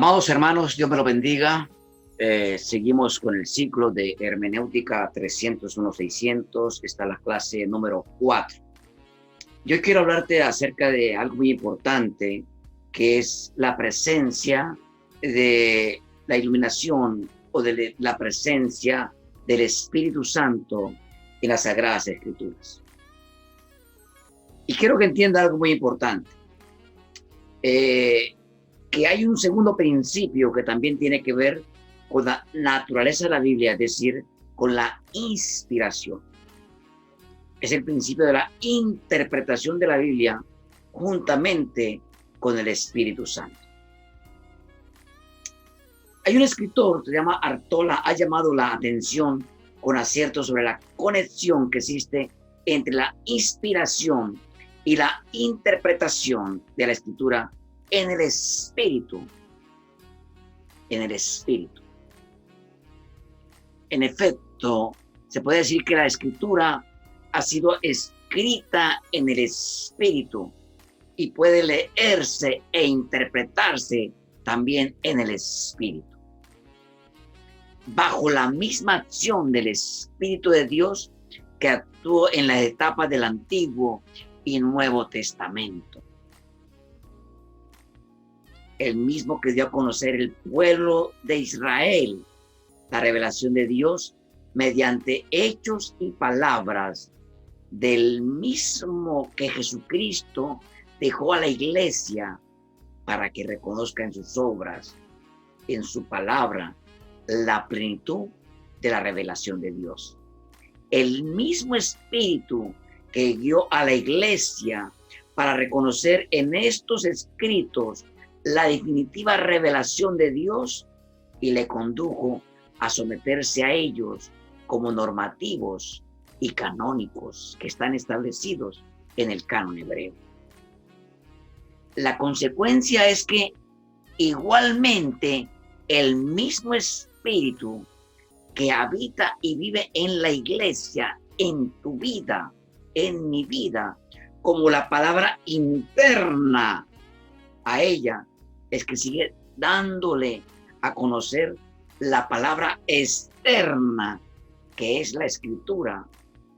Amados hermanos, Dios me lo bendiga. Seguimos con el ciclo de hermenéutica 301-600. Está la clase número 4. Yo quiero hablarte acerca de algo muy importante, que es la presencia de la iluminación o de la presencia del Espíritu Santo en las Sagradas Escrituras. Y quiero que entienda algo muy importante. Que hay un segundo principio que también tiene que ver con la naturaleza de la Biblia, es decir, con la inspiración. Es el principio de la interpretación de la Biblia juntamente con el Espíritu Santo. Hay un escritor que se llama Artola, ha llamado la atención con acierto sobre la conexión que existe entre la inspiración y la interpretación de la Escritura en el Espíritu. En el Espíritu. En efecto, se puede decir que la Escritura ha sido escrita en el Espíritu y puede leerse e interpretarse también en el Espíritu. Bajo la misma acción del Espíritu de Dios que actuó en las etapas del Antiguo y Nuevo Testamento. El mismo que dio a conocer el pueblo de Israel, la revelación de Dios mediante hechos y palabras del mismo que Jesucristo dejó a la iglesia para que reconozca en sus obras, en su palabra, la plenitud de la revelación de Dios. El mismo Espíritu que guió a la iglesia para reconocer en estos escritos la definitiva revelación de Dios y le condujo a someterse a ellos como normativos y canónicos que están establecidos en el canon hebreo. La consecuencia es que igualmente el mismo Espíritu que habita y vive en la iglesia, en tu vida, en mi vida, como la palabra interna a ella, es que sigue dándole a conocer la palabra externa, que es la Escritura,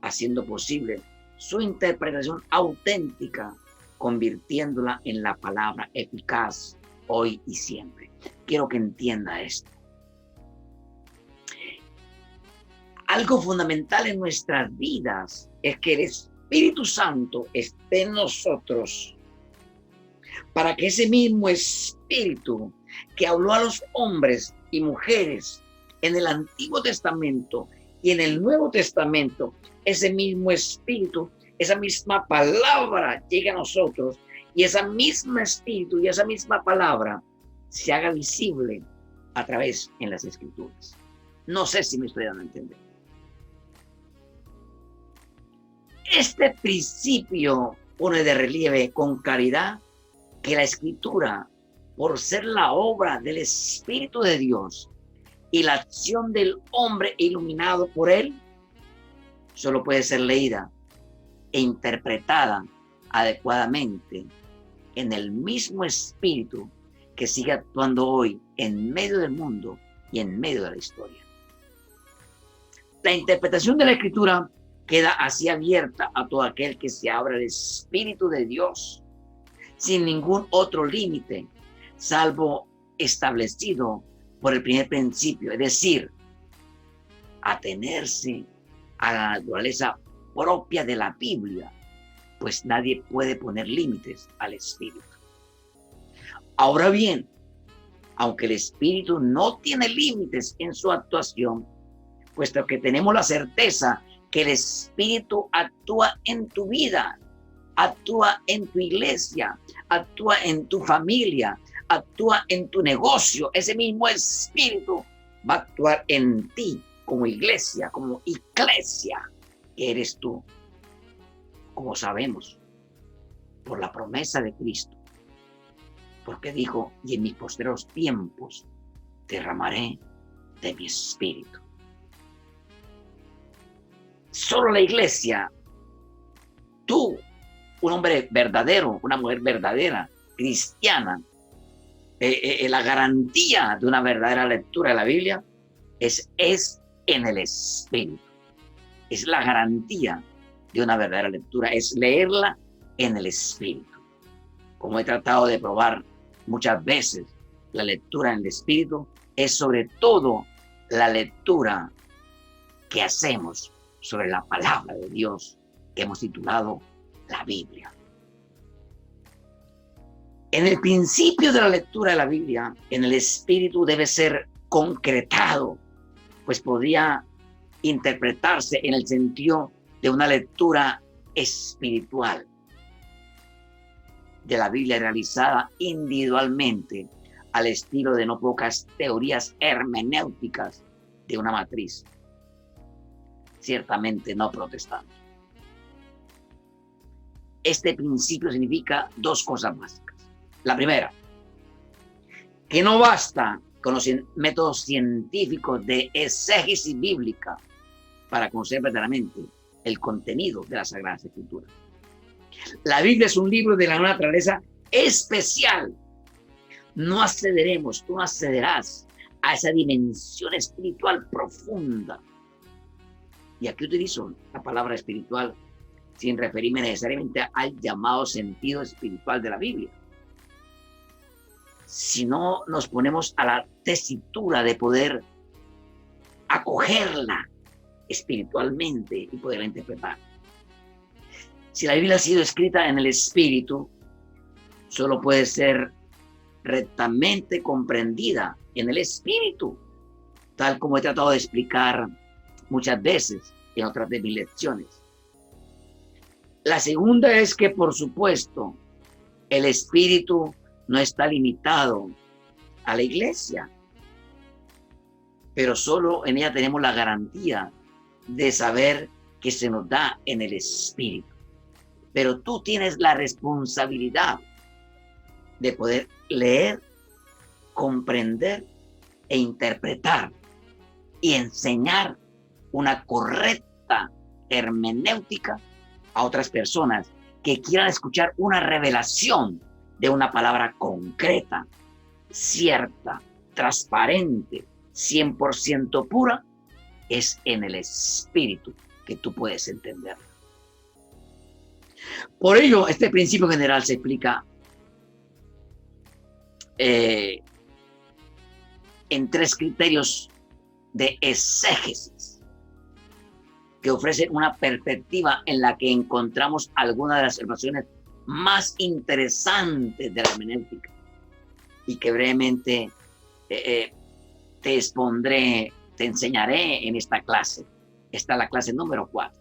haciendo posible su interpretación auténtica, convirtiéndola en la palabra eficaz hoy y siempre. Quiero que entienda esto. Algo fundamental en nuestras vidas es que el Espíritu Santo esté en nosotros, para que ese mismo Espíritu que habló a los hombres y mujeres en el Antiguo Testamento y en el Nuevo Testamento, ese mismo Espíritu, esa misma palabra llegue a nosotros y ese mismo Espíritu y esa misma palabra se haga visible a través en las Escrituras. No sé si me estoy dando a entender. Este principio pone de relieve con claridad que la Escritura, por ser la obra del Espíritu de Dios y la acción del hombre iluminado por él, solo puede ser leída e interpretada adecuadamente en el mismo Espíritu que sigue actuando hoy en medio del mundo y en medio de la historia. La interpretación de la Escritura queda así abierta a todo aquel que se abra al Espíritu de Dios, sin ningún otro límite, salvo establecido por el primer principio, es decir, atenerse a la naturaleza propia de la Biblia, pues nadie puede poner límites al Espíritu. Ahora bien, aunque el Espíritu no tiene límites en su actuación, puesto que tenemos la certeza que el Espíritu actúa en tu vida, actúa en tu iglesia, actúa en tu familia, actúa en tu negocio. Ese mismo Espíritu va a actuar en ti como iglesia que eres tú, como sabemos, por la promesa de Cristo. Porque dijo, y en mis postreros tiempos derramaré de mi Espíritu. Solo la iglesia, tú, un hombre verdadero, una mujer verdadera, cristiana, la garantía de una verdadera lectura de la Biblia es en el Espíritu. Es la garantía de una verdadera lectura, es leerla en el Espíritu. Como he tratado de probar muchas veces, la lectura en el Espíritu es sobre todo la lectura que hacemos sobre la palabra de Dios que hemos titulado la Biblia. En el principio de la lectura de la Biblia, en el Espíritu debe ser concretado, pues podría interpretarse en el sentido de una lectura espiritual de la Biblia realizada individualmente al estilo de no pocas teorías hermenéuticas de una matriz ciertamente no protestante. Este principio significa dos cosas básicas. La primera, que no basta con los métodos científicos de exégesis bíblica para conocer verdaderamente el contenido de las Sagradas Escrituras. La Biblia es un libro de la naturaleza especial. No accederemos, tú no accederás a esa dimensión espiritual profunda. Y aquí utilizo la palabra espiritual sin referirme necesariamente al llamado sentido espiritual de la Biblia. Si no nos ponemos a la tesitura de poder acogerla espiritualmente y poderla interpretar. Si la Biblia ha sido escrita en el Espíritu, solo puede ser rectamente comprendida en el Espíritu, tal como he tratado de explicar muchas veces en otras de mis lecciones. La segunda es que, por supuesto, el Espíritu no está limitado a la iglesia, pero solo en ella tenemos la garantía de saber que se nos da en el Espíritu. Pero tú tienes la responsabilidad de poder leer, comprender e interpretar y enseñar una correcta hermenéutica a otras personas que quieran escuchar una revelación de una palabra concreta, cierta, transparente, 100% pura. Es en el Espíritu que tú puedes entender. Por ello, este principio general se explica en tres criterios de exégesis que ofrecen una perspectiva en la que encontramos algunas de las observaciones más interesantes de la hermenéutica y que brevemente te expondré, te enseñaré en esta clase. Esta es la clase número 4.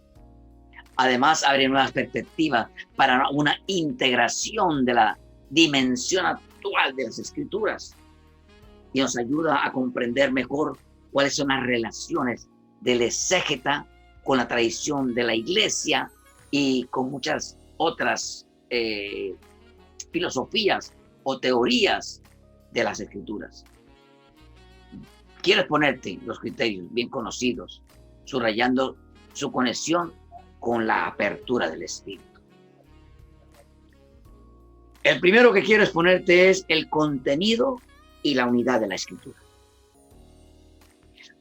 Además, abre nuevas perspectivas para una integración de la dimensión actual de las Escrituras y nos ayuda a comprender mejor cuáles son las relaciones del exégeta con la tradición de la Iglesia y con muchas otras filosofías o teorías de las Escrituras. Quiero exponerte los criterios bien conocidos, subrayando su conexión con la apertura del Espíritu. El primero que quiero exponerte es el contenido y la unidad de la Escritura.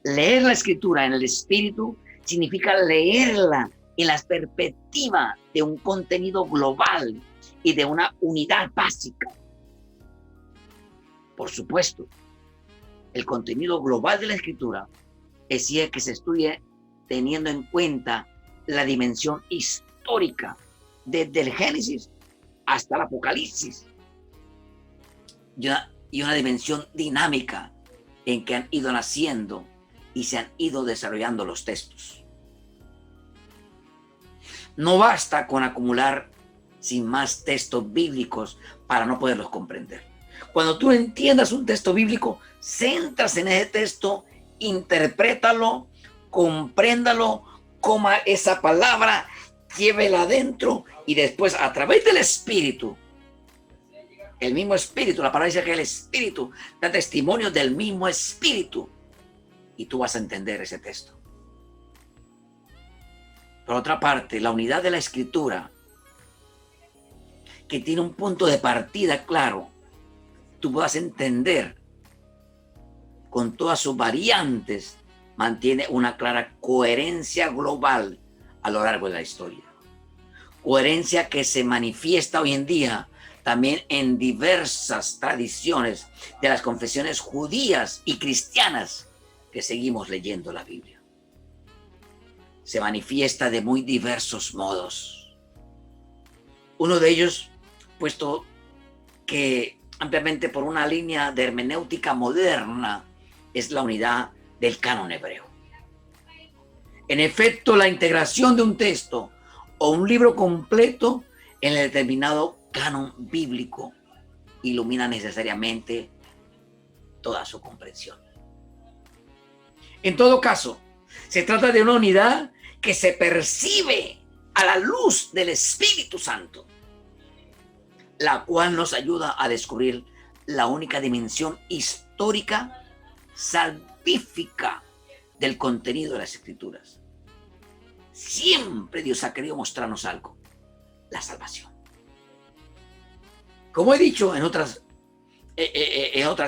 Leer la Escritura en el Espíritu significa leerla en la perspectiva de un contenido global y de una unidad básica. Por supuesto, el contenido global de la Escritura exige que se estudie teniendo en cuenta la dimensión histórica desde el Génesis hasta el Apocalipsis y una dimensión dinámica en que han ido naciendo y se han ido desarrollando los textos. No basta con acumular sin más textos bíblicos para no poderlos comprender. Cuando tú entiendas un texto bíblico, céntrate en ese texto, interprétalo, compréndalo, coma esa palabra, llévela adentro y después a través del Espíritu, el mismo Espíritu, la palabra dice que el Espíritu da testimonio del mismo Espíritu y tú vas a entender ese texto. Por otra parte, la unidad de la Escritura, que tiene un punto de partida claro, tú puedas entender con todas sus variantes, mantiene una clara coherencia global a lo largo de la historia. Coherencia que se manifiesta hoy en día también en diversas tradiciones de las confesiones judías y cristianas que seguimos leyendo la Biblia. Se manifiesta de muy diversos modos. Uno de ellos, puesto que ampliamente por una línea de hermenéutica moderna, es la unidad del canon hebreo. En efecto, la integración de un texto o un libro completo en el determinado canon bíblico ilumina necesariamente toda su comprensión. En todo caso, se trata de una unidad que se percibe a la luz del Espíritu Santo, la cual nos ayuda a descubrir la única dimensión histórica, salvífica del contenido de las Escrituras. Siempre Dios ha querido mostrarnos algo: la salvación. Como he dicho en otras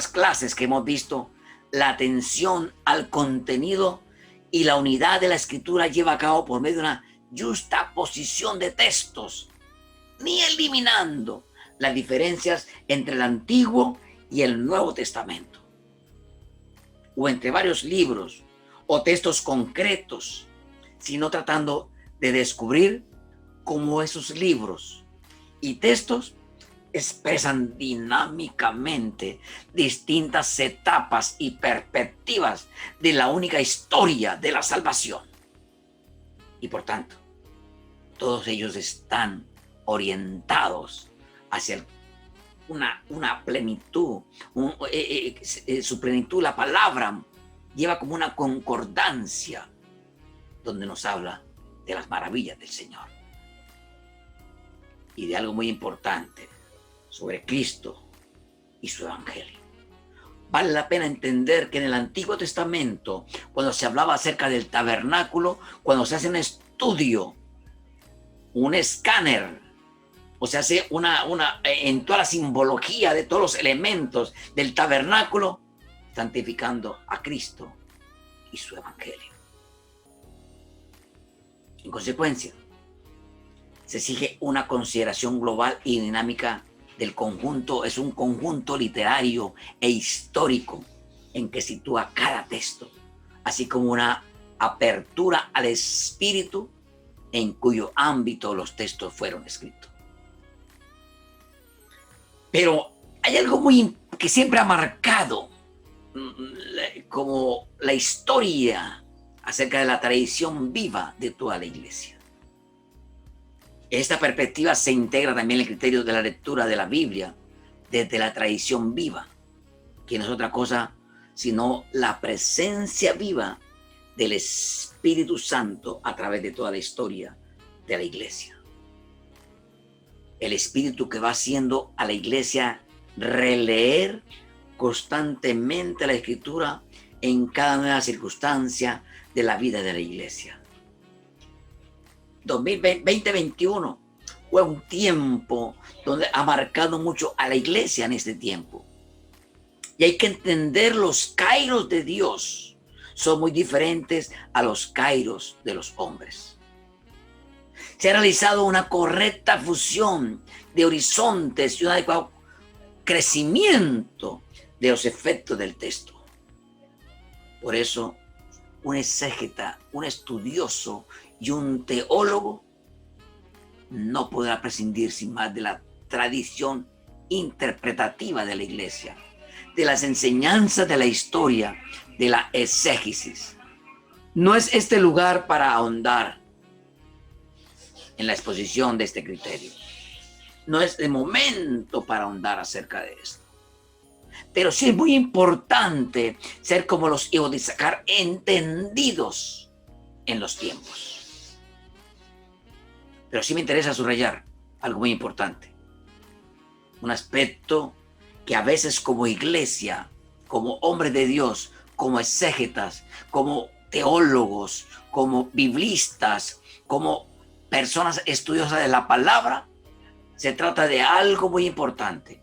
clases que hemos visto, la atención al contenido y la unidad de la Escritura lleva a cabo por medio de una justa posición de textos, ni eliminando las diferencias entre el Antiguo y el Nuevo Testamento, o entre varios libros o textos concretos, sino tratando de descubrir cómo esos libros y textos expresan dinámicamente distintas etapas y perspectivas de la única historia de la salvación. Y por tanto, todos ellos están orientados hacia una plenitud, su plenitud. La palabra lleva como una concordancia donde nos habla de las maravillas del Señor y de algo muy importante sobre Cristo y su evangelio. Vale la pena entender que en el Antiguo Testamento, cuando se hablaba acerca del tabernáculo, cuando se hace un estudio, un escáner, o se hace en toda la simbología de todos los elementos del tabernáculo, santificando a Cristo y su evangelio. En consecuencia, se exige una consideración global y dinámica del conjunto. Es un conjunto literario e histórico en que sitúa cada texto, así como una apertura al espíritu en cuyo ámbito los textos fueron escritos. Pero hay algo que siempre ha marcado como la historia acerca de la tradición viva de toda la iglesia. Esta perspectiva se integra también en el criterio de la lectura de la Biblia desde la tradición viva, que no es otra cosa sino la presencia viva del Espíritu Santo a través de toda la historia de la iglesia. El Espíritu que va haciendo a la iglesia releer constantemente la Escritura en cada nueva circunstancia de la vida de la iglesia. 2021 fue un tiempo donde ha marcado mucho a la iglesia en este tiempo. Y hay que entender, los kairos de Dios son muy diferentes a los kairos de los hombres. Se ha realizado una correcta fusión de horizontes y un adecuado crecimiento de los efectos del texto. Por eso, un exégeta, un estudioso y un teólogo no podrá prescindir sin más de la tradición interpretativa de la iglesia, de las enseñanzas de la historia, de la exégesis. No es este lugar para ahondar en la exposición de este criterio. No es el momento para ahondar acerca de esto. Pero sí es muy importante ser como los hijos de Isaacar, entendidos en los tiempos. Pero sí me interesa subrayar algo muy importante. Un aspecto que a veces como iglesia, como hombres de Dios, como exégetas, como teólogos, como biblistas, como personas estudiosas de la palabra, se trata de algo muy importante.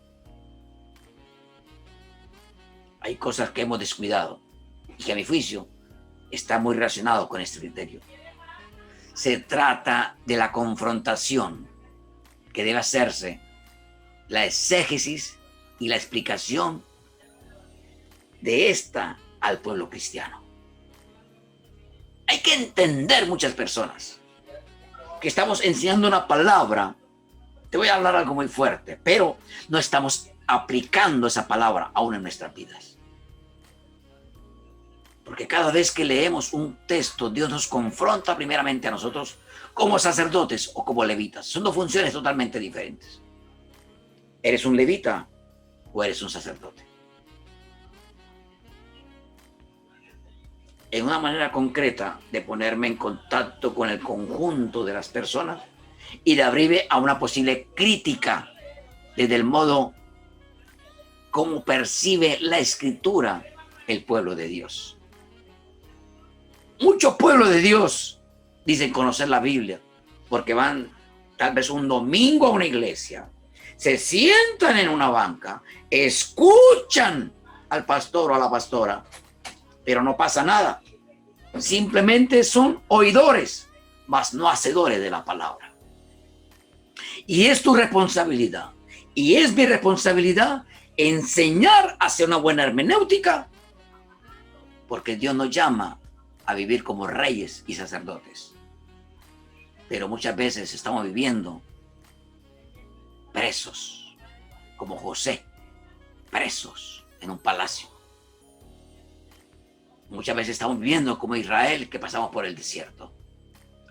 hay cosas que hemos descuidado y que a mi juicio está muy relacionado con este criterio. Se trata de la confrontación que debe hacerse, la exégesis y la explicación de esta al pueblo cristiano. Hay que entender, muchas personas, que estamos enseñando una palabra. Te voy a hablar algo muy fuerte, pero no estamos aplicando esa palabra aún en nuestras vidas. Porque cada vez que leemos un texto, Dios nos confronta primeramente a nosotros como sacerdotes o como levitas. Son dos funciones totalmente diferentes. ¿Eres un levita o eres un sacerdote? En una manera concreta de ponerme en contacto con el conjunto de las personas y de abrirme a una posible crítica desde el modo como percibe la Escritura el pueblo de Dios. Muchos pueblos de Dios dicen conocer la Biblia porque van tal vez un domingo a una iglesia, se sientan en una banca, escuchan al pastor o a la pastora, pero no pasa nada. Simplemente son oidores, mas no hacedores de la palabra. Y es tu responsabilidad, y es mi responsabilidad, enseñar hacia una buena hermenéutica, porque Dios nos llama a vivir como reyes y sacerdotes. Pero muchas veces estamos viviendo presos, como José, presos en un palacio. Muchas veces estamos viviendo como Israel, que pasamos por el desierto.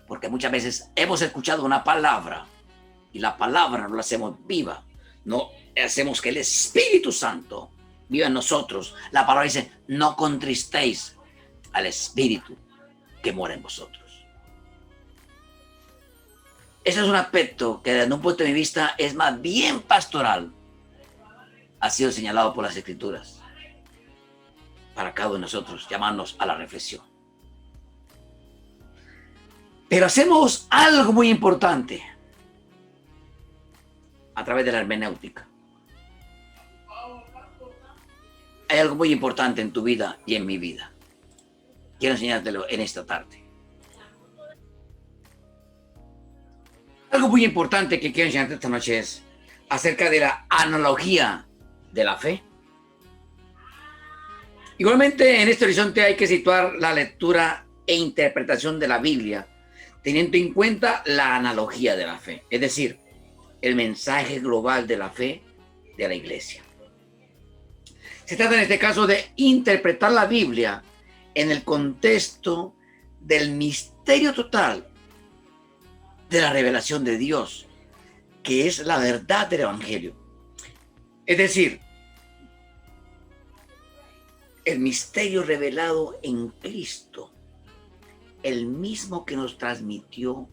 Porque muchas veces hemos escuchado una palabra y la palabra no la hacemos viva. No hacemos que el Espíritu Santo viva en nosotros. La palabra dice, no contristéis al Espíritu que mora en vosotros. Ese es un aspecto que desde un punto de vista es más bien pastoral. Ha sido señalado por las Escrituras para cada uno de nosotros, llamarnos a la reflexión. Pero hacemos algo muy importante a través de la hermenéutica. Hay algo muy importante en tu vida y en mi vida. Quiero enseñártelo en esta tarde. Algo muy importante que quiero enseñarte esta noche es acerca de la analogía de la fe. Igualmente, en este horizonte hay que situar la lectura e interpretación de la Biblia, teniendo en cuenta la analogía de la fe, es decir, el mensaje global de la fe de la iglesia. Se trata en este caso de interpretar la Biblia en el contexto del misterio total de la revelación de Dios, que es la verdad del Evangelio. Es decir, el misterio revelado en Cristo, el mismo que nos transmitió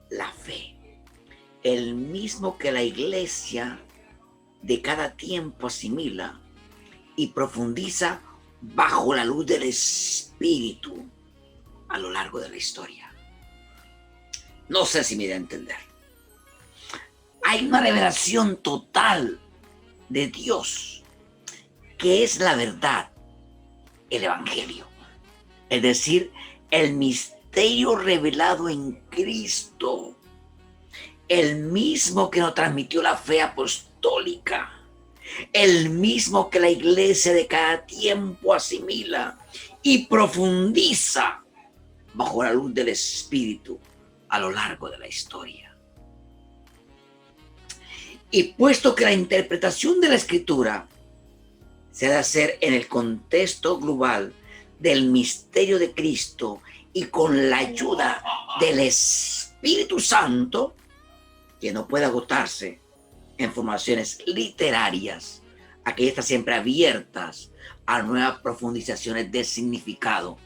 la fe, el mismo que la iglesia de cada tiempo asimila y profundiza bajo la luz del Espíritu a lo largo de la historia. No sé si me da a entender. Hay una revelación total de Dios, que es la verdad, el Evangelio. Es decir, el misterio revelado en Cristo, el mismo que nos transmitió la fe apostólica, el mismo que la iglesia de cada tiempo asimila y profundiza bajo la luz del Espíritu a lo largo de la historia. Y puesto que la interpretación de la Escritura se ha de hacer en el contexto global del misterio de Cristo y con la ayuda del Espíritu Santo, que no puede agotarse en formaciones literarias, aquellas están siempre abiertas a nuevas profundizaciones de significado,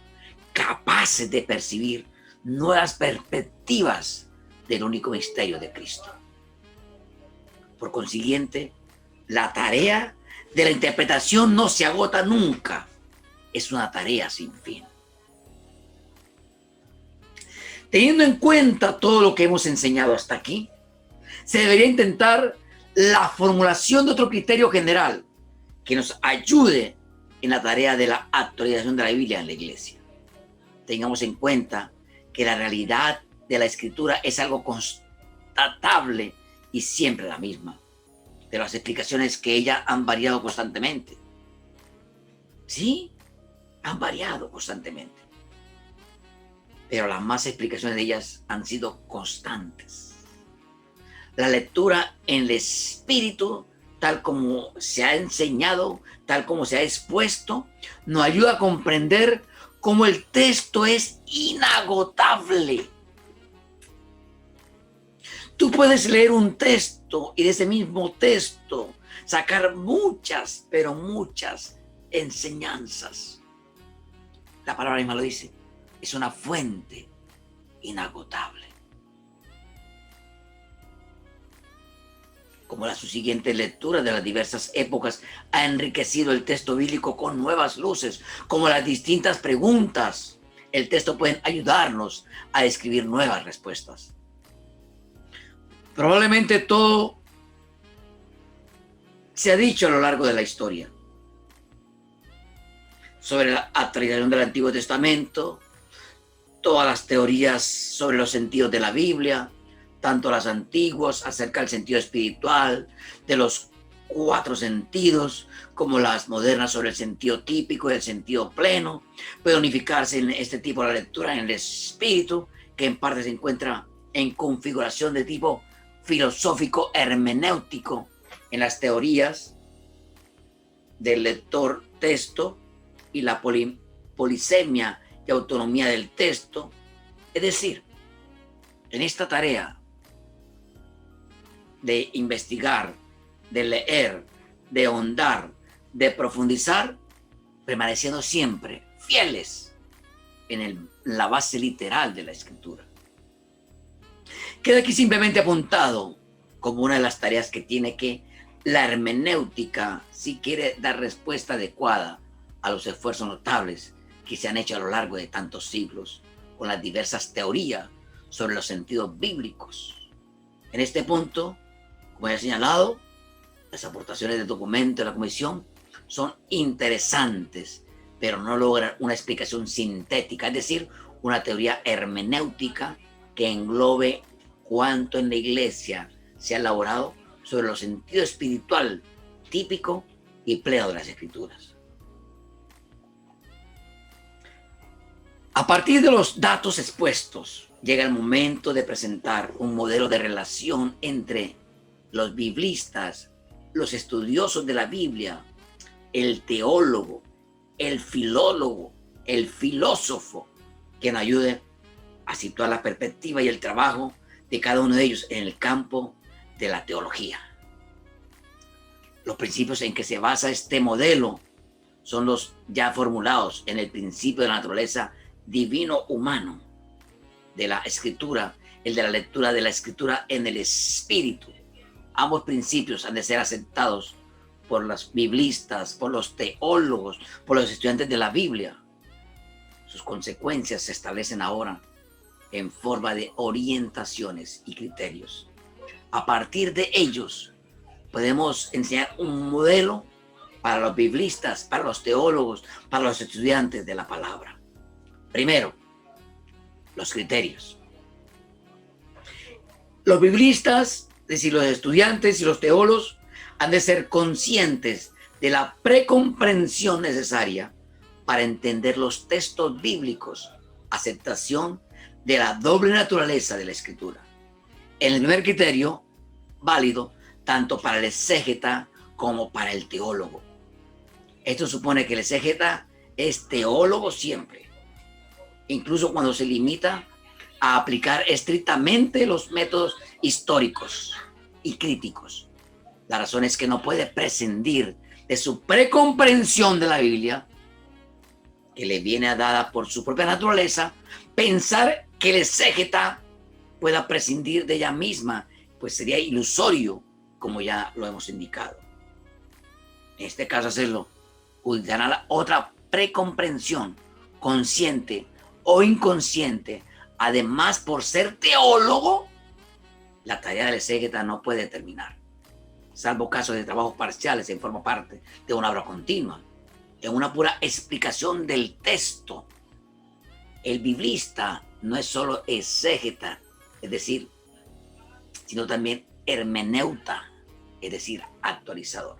capaces de percibir nuevas perspectivas del único misterio de Cristo. Por consiguiente, la tarea de la interpretación no se agota nunca. Es una tarea sin fin. Teniendo en cuenta todo lo que hemos enseñado hasta aquí, se debería intentar la formulación de otro criterio general que nos ayude en la tarea de la actualización de la Biblia en la iglesia. Tengamos en cuenta que la realidad de la Escritura es algo constatable y siempre la misma, pero las explicaciones que ella han variado constantemente. Sí, han variado constantemente, pero las más explicaciones de ellas han sido constantes. La lectura en el Espíritu, tal como se ha enseñado, tal como se ha expuesto, nos ayuda a comprender cómo el texto es inagotable. Tú puedes leer un texto y de ese mismo texto sacar muchas, pero muchas enseñanzas. La palabra misma lo dice, es una fuente inagotable. Como la subsiguiente lectura de las diversas épocas ha enriquecido el texto bíblico con nuevas luces, como las distintas preguntas, el texto puede ayudarnos a describir nuevas respuestas. Probablemente todo se ha dicho a lo largo de la historia sobre la actualización del Antiguo Testamento, todas las teorías sobre los sentidos de la Biblia, tanto las antiguas acerca del sentido espiritual, de los 4 sentidos, como las modernas sobre el sentido típico y el sentido pleno. Puede unificarse en este tipo de lectura en el espíritu, que en parte se encuentra en configuración de tipo filosófico hermenéutico en las teorías del lector texto y la polisemia y autonomía del texto. Es decir, en esta tarea de investigar, de leer, de ahondar, de profundizar, permaneciendo siempre fieles en la base literal de la Escritura. Queda aquí simplemente apuntado como una de las tareas que tiene que la hermenéutica, si quiere dar respuesta adecuada a los esfuerzos notables que se han hecho a lo largo de tantos siglos con las diversas teorías sobre los sentidos bíblicos. En este punto, como ya he señalado, las aportaciones del documento de la comisión son interesantes, pero no logran una explicación sintética, es decir, una teoría hermenéutica que englobe cuánto en la iglesia se ha elaborado sobre el sentido espiritual típico y pleno de las Escrituras. A partir de los datos expuestos, llega el momento de presentar un modelo de relación entre los biblistas, los estudiosos de la Biblia, el teólogo, el filólogo, el filósofo, que nos ayude a situar la perspectiva y el trabajo de cada uno de ellos en el campo de la teología. Los principios en que se basa este modelo son los ya formulados en el principio de la naturaleza divino-humano de la Escritura, el de la lectura de la Escritura en el Espíritu. Ambos principios han de ser aceptados por los biblistas, por los teólogos, por los estudiantes de la Biblia. Sus consecuencias se establecen ahora en forma de orientaciones y criterios. A partir de ellos podemos enseñar un modelo para los biblistas, para los teólogos, para los estudiantes de la palabra. Primero, los criterios. Los biblistas, es decir, los estudiantes y los teólogos, han de ser conscientes de la precomprensión necesaria para entender los textos bíblicos, aceptación de la doble naturaleza de la Escritura. En el primer criterio, válido tanto para el exégeta como para el teólogo. Esto supone que el exégeta es teólogo siempre, incluso cuando se limita a aplicar estrictamente los métodos históricos y críticos. La razón es que no puede prescindir de su precomprensión de la Biblia, que le viene dada por su propia naturaleza, pensar que el exégeta pueda prescindir de ella misma, pues sería ilusorio, como ya lo hemos indicado. En este caso, hacerlo utilizará la otra precomprensión, consciente o inconsciente. Además, por ser teólogo, la tarea del exégeta no puede terminar, salvo casos de trabajos parciales en forma parte de una obra continua. en una pura explicación del texto. El biblista no es solo exégeta, es decir, sino también hermeneuta, es decir, actualizador.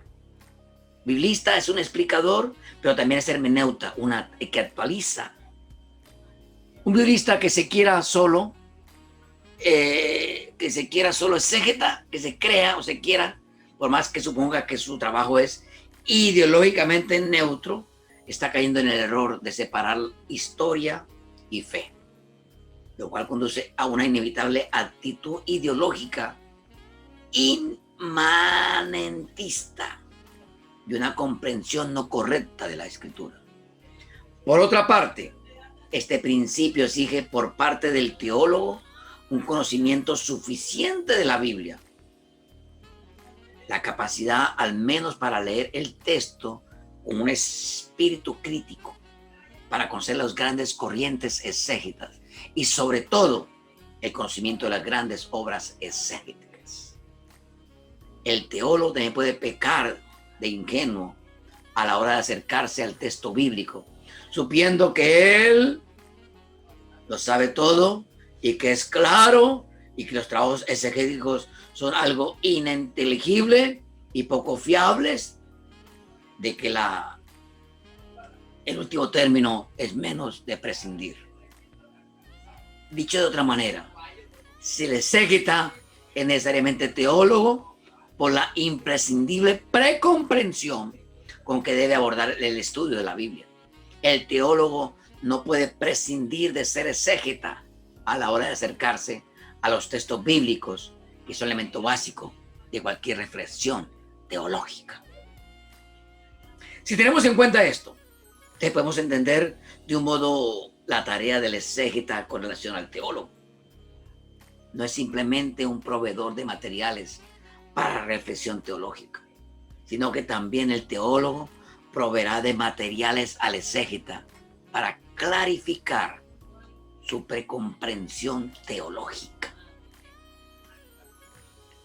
Biblista es un explicador, pero también es hermeneuta, una que actualiza. Un biblista que se quiera solo exégeta, que se crea o se quiera, por más que suponga que su trabajo es ideológicamente neutro, está cayendo en el error de separar historia y fe, lo cual conduce a una inevitable actitud ideológica inmanentista y una comprensión no correcta de la escritura. Por otra parte, este principio exige por parte del teólogo un conocimiento suficiente de la Biblia, la capacidad al menos para leer el texto con un espíritu crítico, para conocer las grandes corrientes exégetas y sobre todo el conocimiento de las grandes obras exégéticas. El teólogo también puede pecar de ingenuo a la hora de acercarse al texto bíblico, supiendo que él lo sabe todo y que es claro y que los trabajos exegéticos son algo ininteligible y poco fiables, de que el último término es menos de prescindir. Dicho de otra manera, si el exégeta es necesariamente teólogo por la imprescindible precomprensión con que debe abordar el estudio de la Biblia. El teólogo no puede prescindir de ser exégeta a la hora de acercarse a los textos bíblicos, que son elemento básico de cualquier reflexión teológica. Si tenemos en cuenta esto, podemos entender de un modo la tarea del exégeta con relación al teólogo. No es simplemente un proveedor de materiales para reflexión teológica, sino que también el teólogo proveerá de materiales al exégeta para clarificar su precomprensión teológica.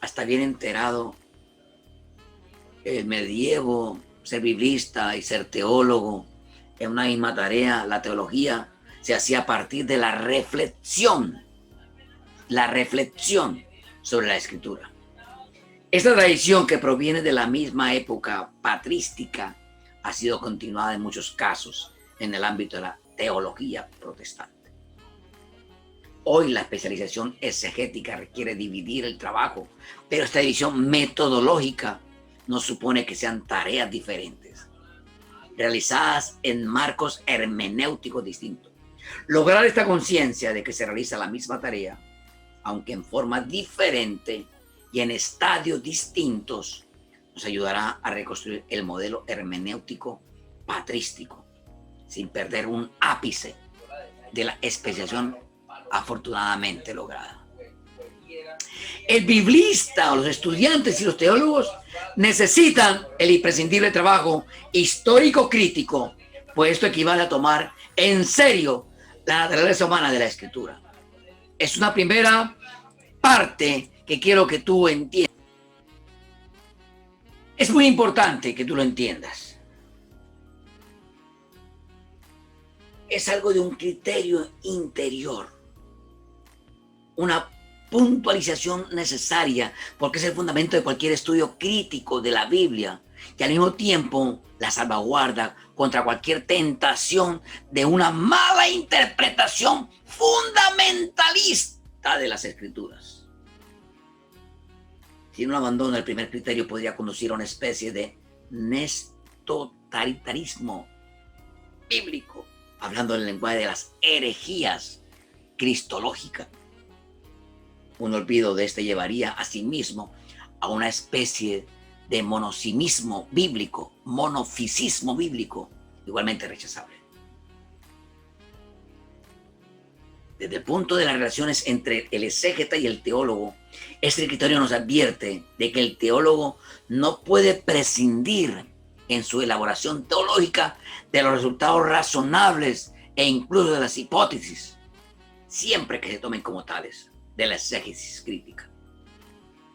Hasta bien enterado, el medievo, ser biblista y ser teólogo en una misma tarea, la teología se hacía a partir de la reflexión sobre la escritura. Esta tradición, que proviene de la misma época patrística, ha sido continuada en muchos casos en el ámbito de la teología protestante. Hoy la especialización exegética requiere dividir el trabajo, pero esta división metodológica no supone que sean tareas diferentes, realizadas en marcos hermenéuticos distintos. Lograr esta conciencia de que se realiza la misma tarea, aunque en forma diferente y en estadios distintos, nos ayudará a reconstruir el modelo hermenéutico patrístico, sin perder un ápice de la especialización afortunadamente lograda. El biblista, o los estudiantes y los teólogos necesitan el imprescindible trabajo histórico crítico, pues esto equivale a tomar en serio la naturaleza humana de la escritura. Es una primera parte que quiero que tú entiendas. Es muy importante que tú lo entiendas. Es algo de un criterio interior, una puntualización necesaria, porque es el fundamento de cualquier estudio crítico de la Biblia, y al mismo tiempo la salvaguarda contra cualquier tentación de una mala interpretación fundamentalista de las Escrituras. Si uno abandona el primer criterio, podría conducir a una especie de nestotalitarismo bíblico, hablando en el lenguaje de las herejías cristológicas. Un olvido de este llevaría a sí mismo a una especie de monosimismo bíblico, monofisismo bíblico, igualmente rechazable. Desde el punto de las relaciones entre el exégeta y el teólogo, este criterio nos advierte de que el teólogo no puede prescindir en su elaboración teológica de los resultados razonables e incluso de las hipótesis, siempre que se tomen como tales, de la exégesis crítica.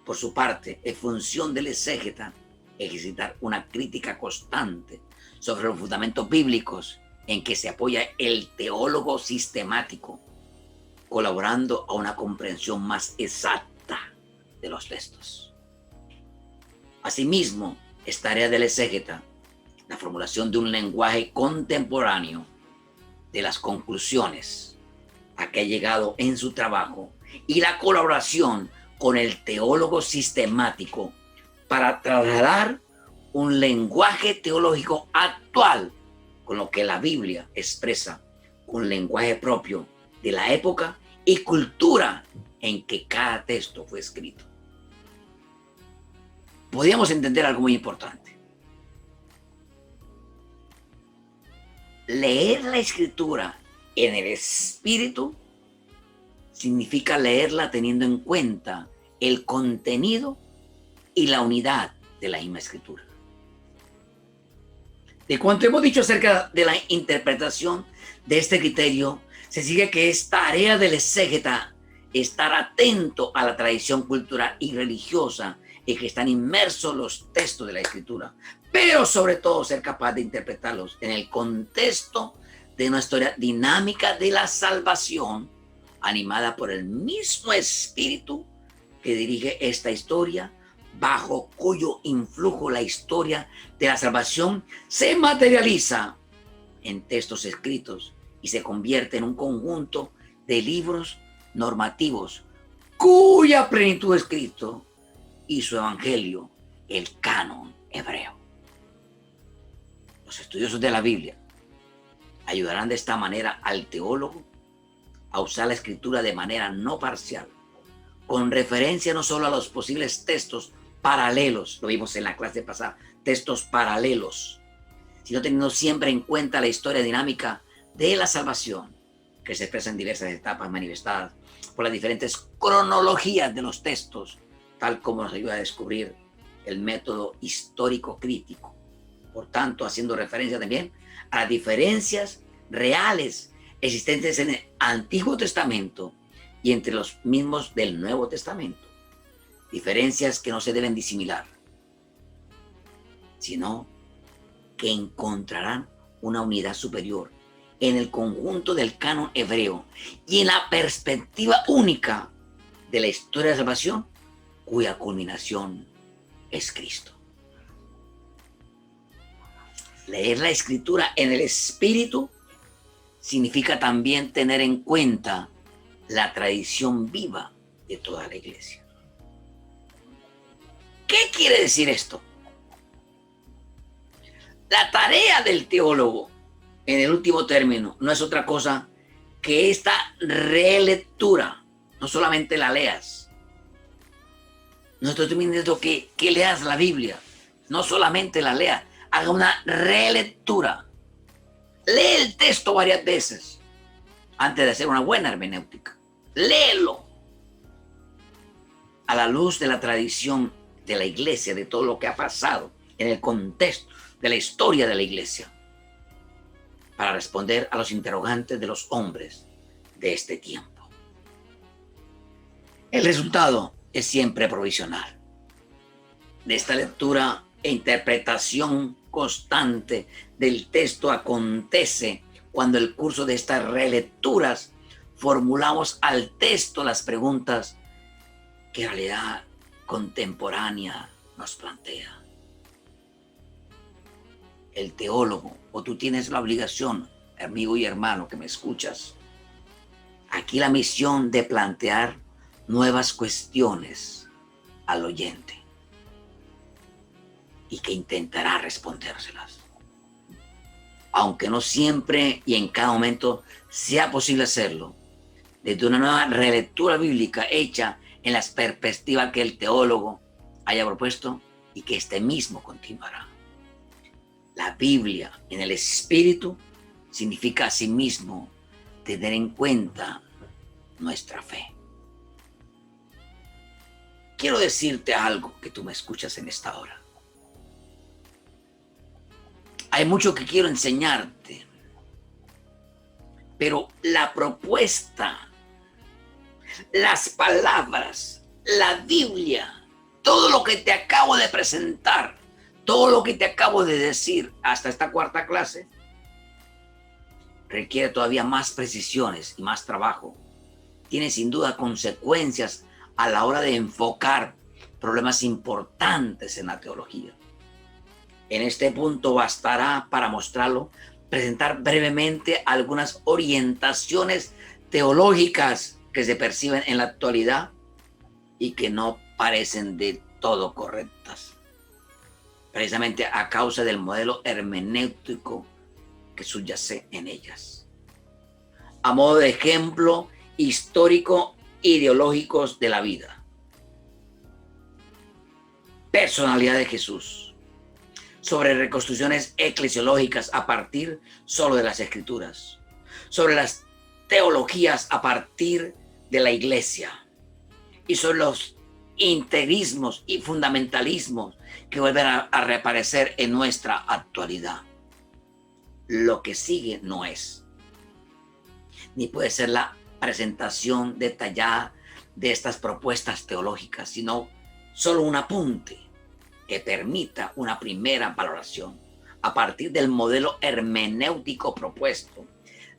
Por su parte, es función del exégeta ejercitar una crítica constante sobre los fundamentos bíblicos en que se apoya el teólogo sistemático, colaborando a una comprensión más exacta de los textos. Asimismo, es tarea del exégeta la formulación de un lenguaje contemporáneo de las conclusiones a que ha llegado en su trabajo y la colaboración con el teólogo sistemático para trasladar un lenguaje teológico actual con lo que la Biblia expresa un lenguaje propio de la época y cultura en que cada texto fue escrito. Podríamos entender algo muy importante. Leer la escritura en el espíritu significa leerla teniendo en cuenta el contenido y la unidad de la misma escritura. De cuanto hemos dicho acerca de la interpretación de este criterio, se sigue que es tarea del exégeta estar atento a la tradición cultural y religiosa en que están inmersos los textos de la escritura, pero sobre todo ser capaz de interpretarlos en el contexto de una historia dinámica de la salvación, animada por el mismo espíritu que dirige esta historia, bajo cuyo influjo la historia de la salvación se materializa en textos escritos y se convierte en un conjunto de libros normativos cuya plenitud es Cristo y su evangelio, el canon hebreo. Los estudiosos de la Biblia ayudarán de esta manera al teólogo a usar la escritura de manera no parcial, con referencia no solo a los posibles textos paralelos, lo vimos en la clase pasada, textos paralelos, sino teniendo siempre en cuenta la historia dinámica de la salvación, que se expresa en diversas etapas manifestadas por las diferentes cronologías de los textos, tal como nos ayuda a descubrir el método histórico crítico. Por tanto, haciendo referencia también a las diferencias reales existentes en el Antiguo Testamento y entre los mismos del Nuevo Testamento. Diferencias que no se deben disimilar, sino que encontrarán una unidad superior en el conjunto del canon hebreo y en la perspectiva única de la historia de salvación, cuya culminación es Cristo. Leer la escritura en el espíritu significa también tener en cuenta la tradición viva de toda la iglesia. ¿Qué quiere decir esto? La tarea del teólogo, en el último término, no es otra cosa que esta relectura. No solamente la leas. No estoy diciendo que leas la Biblia. No solamente la leas. Haga una relectura. Lee el texto varias veces antes de hacer una buena hermenéutica. Léelo a la luz de la tradición de la iglesia, de todo lo que ha pasado en el contexto de la historia de la iglesia, para responder a los interrogantes de los hombres de este tiempo. El resultado es siempre provisional. De esta lectura e interpretación constante del texto acontece cuando el curso de estas relecturas formulamos al texto las preguntas que la realidad contemporánea nos plantea. El teólogo, o tú tienes la obligación, amigo y hermano que me escuchas, aquí la misión de plantear nuevas cuestiones al oyente y que intentará respondérselas. Aunque no siempre y en cada momento sea posible hacerlo, desde una nueva relectura bíblica hecha en las perspectivas que el teólogo haya propuesto y que este mismo continuará. La Biblia en el espíritu significa asimismo tener en cuenta nuestra fe. Quiero decirte algo que tú me escuchas en esta hora. Hay mucho que quiero enseñarte, pero la propuesta, las palabras, la Biblia, todo lo que te acabo de presentar, Todo lo que te acabo de decir hasta esta cuarta clase requiere todavía más precisiones y más trabajo. Tiene sin duda consecuencias a la hora de enfocar problemas importantes en la teología. En este punto bastará para mostrarlo, presentar brevemente algunas orientaciones teológicas que se perciben en la actualidad y que no parecen de todo correctas, precisamente a causa del modelo hermenéutico que subyace en ellas. A modo de ejemplo histórico ideológicos de la vida. Personalidad de Jesús. Sobre reconstrucciones eclesiológicas a partir solo de las Escrituras. Sobre las teologías a partir de la Iglesia. Y sobre los integrismos y fundamentalismos que vuelven a reaparecer en nuestra actualidad. Lo que sigue no es, ni puede ser la presentación detallada de estas propuestas teológicas, sino solo un apunte que permita una primera valoración a partir del modelo hermenéutico propuesto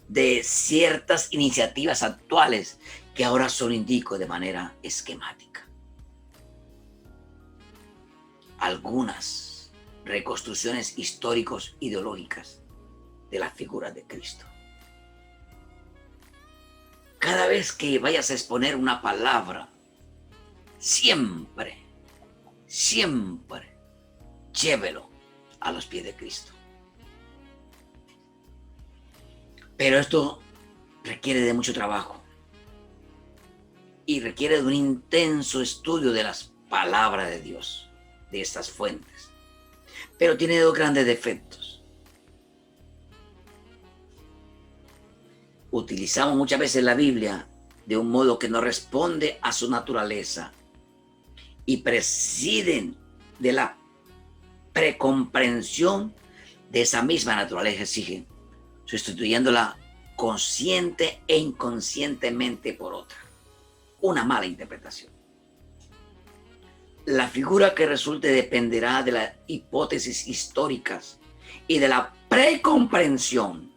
de ciertas iniciativas actuales que ahora solo indico de manera esquemática. Algunas reconstrucciones históricos ideológicas de la figura de Cristo. Cada vez que vayas a exponer una palabra, siempre llévelo a los pies de Cristo. Pero esto requiere de mucho trabajo y requiere de un intenso estudio de las palabras de Dios, de estas fuentes. Pero tiene dos grandes defectos. Utilizamos muchas veces la Biblia de un modo que no responde a su naturaleza y prescinde de la precomprensión de esa misma naturaleza, exige, sustituyéndola consciente e inconscientemente por otra. Una mala interpretación. La figura que resulte dependerá de las hipótesis históricas y de la precomprensión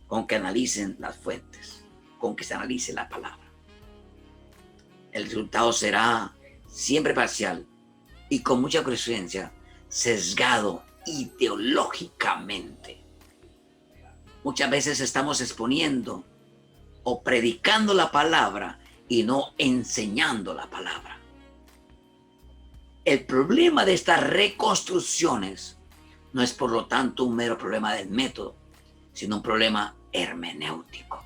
con que analicen las fuentes, con que se analice la palabra. El resultado será siempre parcial y con mucha frecuencia sesgado ideológicamente. Muchas veces estamos exponiendo o predicando la palabra y no enseñando la palabra. El problema de estas reconstrucciones no es por lo tanto un mero problema del método, sino un problema hermenéutico.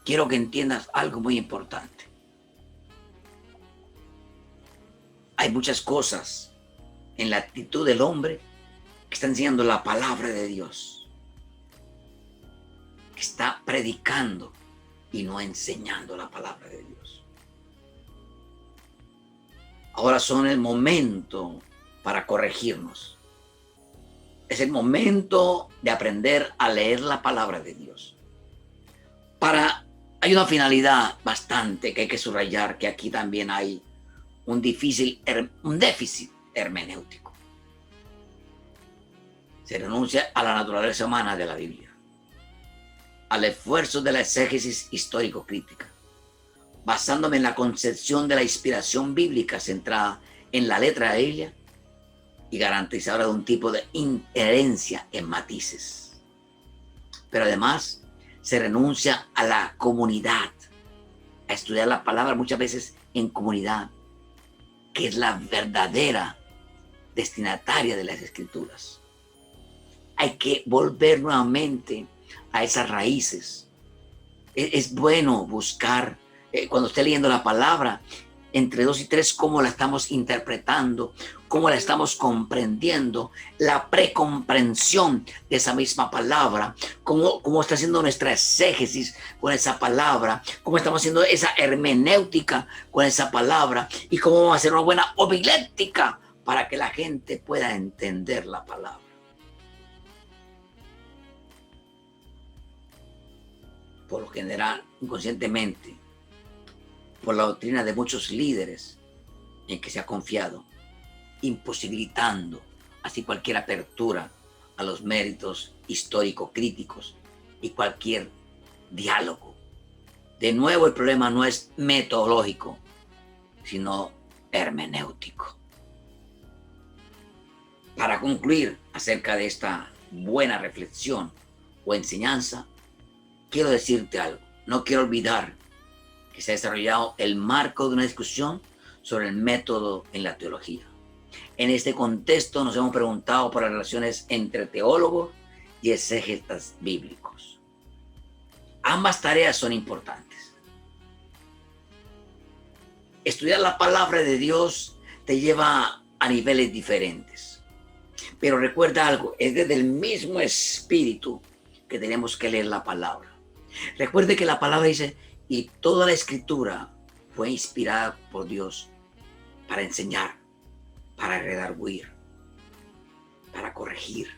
Quiero que entiendas algo muy importante. Hay muchas cosas en la actitud del hombre que está enseñando la palabra de Dios, que está predicando y no enseñando la palabra de Dios. Ahora son el momento para corregirnos. Es el momento de aprender a leer la palabra de Dios. Hay una finalidad bastante que hay que subrayar, que aquí también hay un déficit hermenéutico. Se renuncia a la naturaleza humana de la Biblia, al esfuerzo de la exégesis histórico-crítica, basándome en la concepción de la inspiración bíblica centrada en la letra de ella y garantizadora de un tipo de inherencia en matices. Pero además se renuncia a la comunidad, a estudiar la palabra muchas veces en comunidad, que es la verdadera destinataria de las Escrituras. Hay que volver nuevamente a esas raíces. Es bueno buscar, cuando esté leyendo la palabra, entre 2 y 3, cómo la estamos interpretando, cómo la estamos comprendiendo, la precomprensión de esa misma palabra, cómo está haciendo nuestra exégesis con esa palabra, cómo estamos haciendo esa hermenéutica con esa palabra y cómo vamos a hacer una buena homilética para que la gente pueda entender la palabra. Por lo general, inconscientemente, por la doctrina de muchos líderes en que se ha confiado, imposibilitando así cualquier apertura a los méritos histórico-críticos y cualquier diálogo. De nuevo, el problema no es metodológico, sino hermenéutico. Para concluir acerca de esta buena reflexión o enseñanza, quiero decirte algo. No quiero olvidar que se ha desarrollado el marco de una discusión sobre el método en la teología. En este contexto nos hemos preguntado por las relaciones entre teólogos y exégetas bíblicos. Ambas tareas son importantes. Estudiar la palabra de Dios te lleva a niveles diferentes. Pero recuerda algo, es desde el mismo espíritu que tenemos que leer la palabra. Recuerde que la palabra dice, y toda la escritura fue inspirada por Dios para enseñar, para redarguir, para corregir.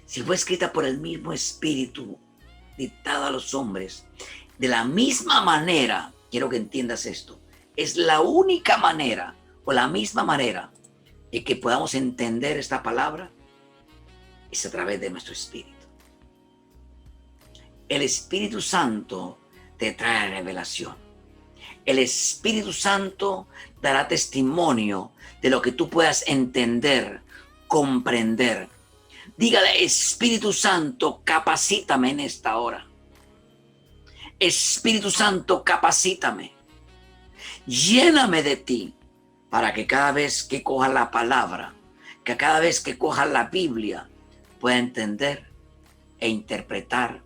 Si fue escrita por el mismo espíritu, dictada a los hombres, de la misma manera, quiero que entiendas esto, es la única manera o la misma manera de que podamos entender esta palabra es a través de nuestro espíritu. El Espíritu Santo te trae revelación. El Espíritu Santo dará testimonio de lo que tú puedas entender, comprender. Dígale, Espíritu Santo, capacítame en esta hora. Espíritu Santo, capacítame. Lléname de ti para que cada vez que coja la palabra, que cada vez que coja la Biblia, pueda entender e interpretar,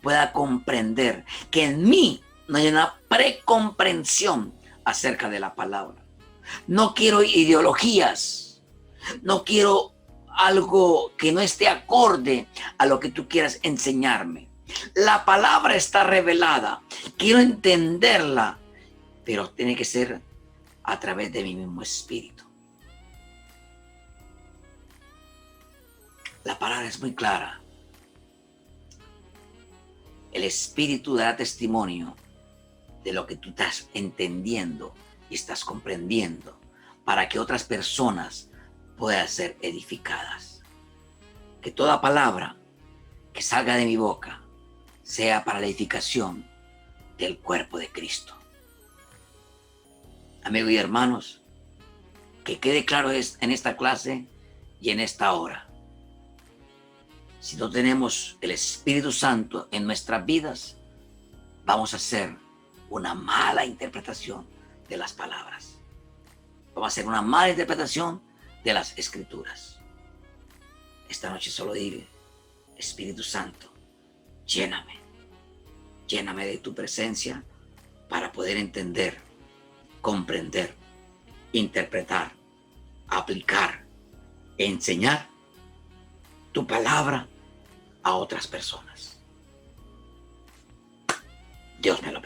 pueda comprender, que en mí no hay una precomprensión acerca de la palabra. No quiero ideologías, no quiero algo que no esté acorde a lo que tú quieras enseñarme. La palabra está revelada, quiero entenderla, pero tiene que ser a través de mi mismo espíritu. La palabra es muy clara. El espíritu dará testimonio de lo que tú estás entendiendo y estás comprendiendo para que otras personas puedan ser edificadas. Que toda palabra que salga de mi boca sea para la edificación del cuerpo de Cristo. Amigos y hermanos, que quede claro en esta clase y en esta hora. Si no tenemos el Espíritu Santo en nuestras vidas, vamos a hacer una mala interpretación de las palabras. Vamos a hacer una mala interpretación de las Escrituras. Esta noche solo diré, Espíritu Santo, lléname. Lléname de tu presencia para poder entender, comprender, interpretar, aplicar, enseñar tu palabra a otras personas. Dios me lo